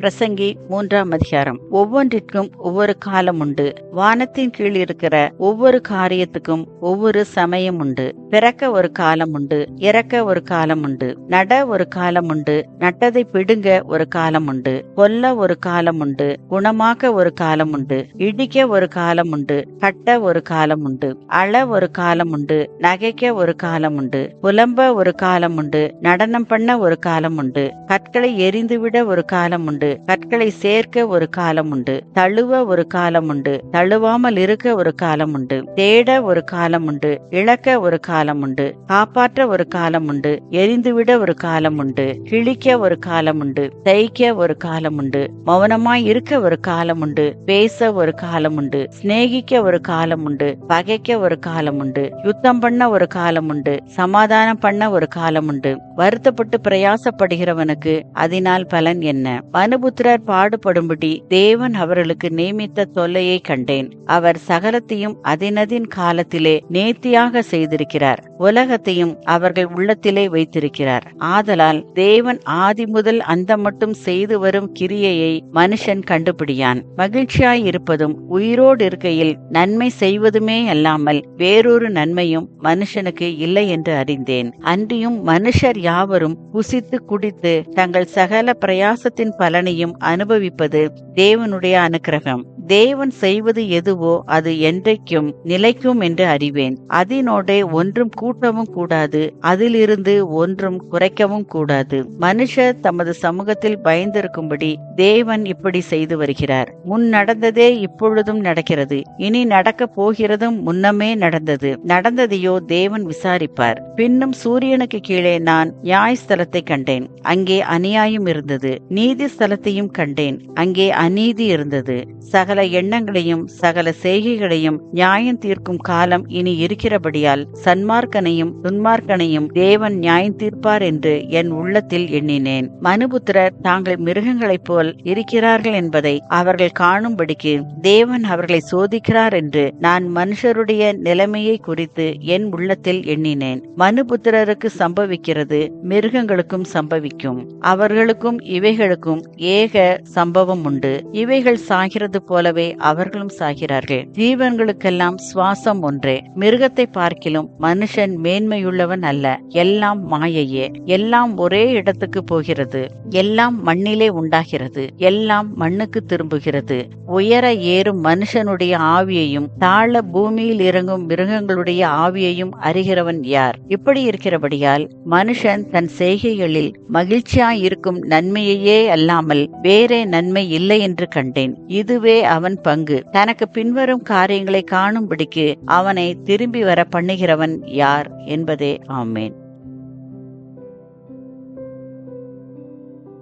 பிரசங்கி 3ஆம் அதிகாரம். ஒவ்வொன்றிற்கும் ஒவ்வொரு காலம் உண்டு. வானத்தின் கீழ் இருக்கிற ஒவ்வொரு காரியத்துக்கும் ஒவ்வொரு சமயம் உண்டு. பிறக்க ஒரு காலம் உண்டு, இறக்க ஒரு காலம் உண்டு. நட ஒரு காலம் உண்டு, நட்டதை பிடுங்க ஒரு காலம் உண்டு. கொல்ல ஒரு காலம் உண்டு, குணமாக்க ஒரு காலம் உண்டு. இடிக்க ஒரு காலம் உண்டு, கட்ட ஒரு காலம் உண்டு. அழ ஒரு காலம் உண்டு, நகைக்க ஒரு காலம் உண்டு. புலம்ப ஒரு காலம் உண்டு, நடனம் பண்ண ஒரு காலம் உண்டு. கற்களை எரிந்துவிட ஒரு காலம் உண்டு, கற்களை சேர்க்க ஒரு காலம் உண்டு. தழுவ ஒரு காலம் உண்டு, தழுவாமல் இருக்க ஒரு காலம் உண்டு. தேட ஒரு காலம் உண்டு, இழக்க ஒரு காலம் உண்டு. காப்பாற்ற ஒரு காலம் உண்டு, எரிந்துவிட ஒரு காலம் உண்டு. கிழிக்க ஒரு காலம் உண்டு, தைக்க ஒரு காலம் உண்டு. மௌனமாய் இருக்க ஒரு காலம் உண்டு, பேச ஒரு காலம் உண்டு. சிநேகிக்க ஒரு காலம் உண்டு, பகைக்க ஒரு காலம் உண்டு. யுத்தம் பண்ண ஒரு காலம் உண்டு, சமாதானம் பண்ண ஒரு காலம் உண்டு. வருத்தப்பட்டு பிரயாசப்படுகிறவனுக்கு அதனால் பலன் என்ன? மனுபுத்திரர் பாடுபடும்படி தேவன் அவர்களுக்கு நியமித்த தொல்லையை கண்டேன். அவர் சகலத்தையும் அதினதின் காலத்திலே நேர்த்தியாக செய்திருக்கிறார். உலகத்தையும் அவர்கள் உள்ளத்திலே வைத்திருக்கிறார். ஆதலால் தேவன் ஆதி முதல் அந்த மட்டும் செய்து வரும் கிரியையை மனுஷன் கண்டுபிடியான். மகிழ்ச்சியாய் இருப்பதும் உயிரோடு இருக்கையில் நன்மை செய்வதுமே அல்லாமல் வேறொரு நன்மையும் மனுஷனுக்கு இல்லை என்று அறிந்தேன். அன்றியும் மனுஷர் யாவரும் புசித்து குடித்து தங்கள் சகல பிரயாசத்தின் பலனையும் அனுபவிப்பது தேவனுடைய அனுக்கிரகம். தேவன் செய்வது எதுவோ அது என்றைக்கும் நிலைக்கும் என்று அறிவேன். அதனோடே ஒன்றும் கூட்டவும் கூடாது, அதிலிருந்து ஒன்றும் குறைக்கவும் கூடாது. மனுஷர் தமது சமூகத்தில் பயந்திருக்கும்படி தேவன் இப்படி செய்து வருகிறார். முன் நடந்ததே இப்பொழுதும் நடக்கிறது, இனி நடக்க போகிறதும் முன்னமே நடந்தது. நடந்ததையோ தேவன் விசாரிப்பார். பின்னும் சூரியனுக்கு கீழே நான் நியாயஸ்தலத்தை கண்டேன், அங்கே அநியாயம் இருந்தது. நீதி ஸ்தலத்தையும் கண்டேன், அங்கே அநீதி இருந்தது. சகல எண்ணங்களையும் சகல செய்கைகளையும் நியாயம் தீர்க்கும் காலம் இனி இருக்கிறபடியால் சன்மார்க்கனையும் துன்மார்க்கனையும் தேவன் நியாயம் தீர்ப்பார் என்று என் உள்ளத்தில் எண்ணினேன். மனுபுத்திரர் தாங்கள் மிருகங்களைப் போல் இருக்கிறார்கள் என்பதை அவர்கள் காணும்படிக்கு தேவன் அவர்களை சோதிக்கிறார் என்று நான் மனுஷருடைய நிலைமையை குறித்து என் உள்ளத்தில் எண்ணினேன். மனுபுத்திரருக்கு சம்பவிக்கிறது மிருகங்களுக்கும் சம்பவிக்கும். அவர்களுக்கும் இவைகளுக்கும் ஏக சம்பவம் உண்டு. இவைகள் சாகிறது போலவே அவர்களும் சாகிறார்கள். ஜீவன்களுக்கெல்லாம் சுவாசம் ஒன்றே. மிருகத்தை பார்க்கிலும் மனுஷன் மேன்மையுள்ளவன் அல்ல. எல்லாம் மாயையே. எல்லாம் ஒரே இடத்துக்கு போகிறது. எல்லாம் மண்ணிலே உண்டாகிறது, எல்லாம் மண்ணுக்கு திரும்புகிறது. உயர ஏறும் மனுஷனுடைய ஆவியையும் தாழ பூமியில் இறங்கும் மிருகங்களுடைய ஆவியையும் அறிகிறவன் யார்? இப்படி இருக்கிறபடியால் மனுஷன் தன் செய்கைகளில் மகிழ்ச்சியாய் இருக்கும் நன்மையையே அல்லாமல் வேறே நன்மை இல்லை என்று கண்டேன். இதுவே அவன் பங்கு. தனக்கு பின்வரும் காரியங்களை காணும்படிக்கு அவனை திரும்பி வர பண்ணுகிறவன் யார் என்பதே. ஆமேன்.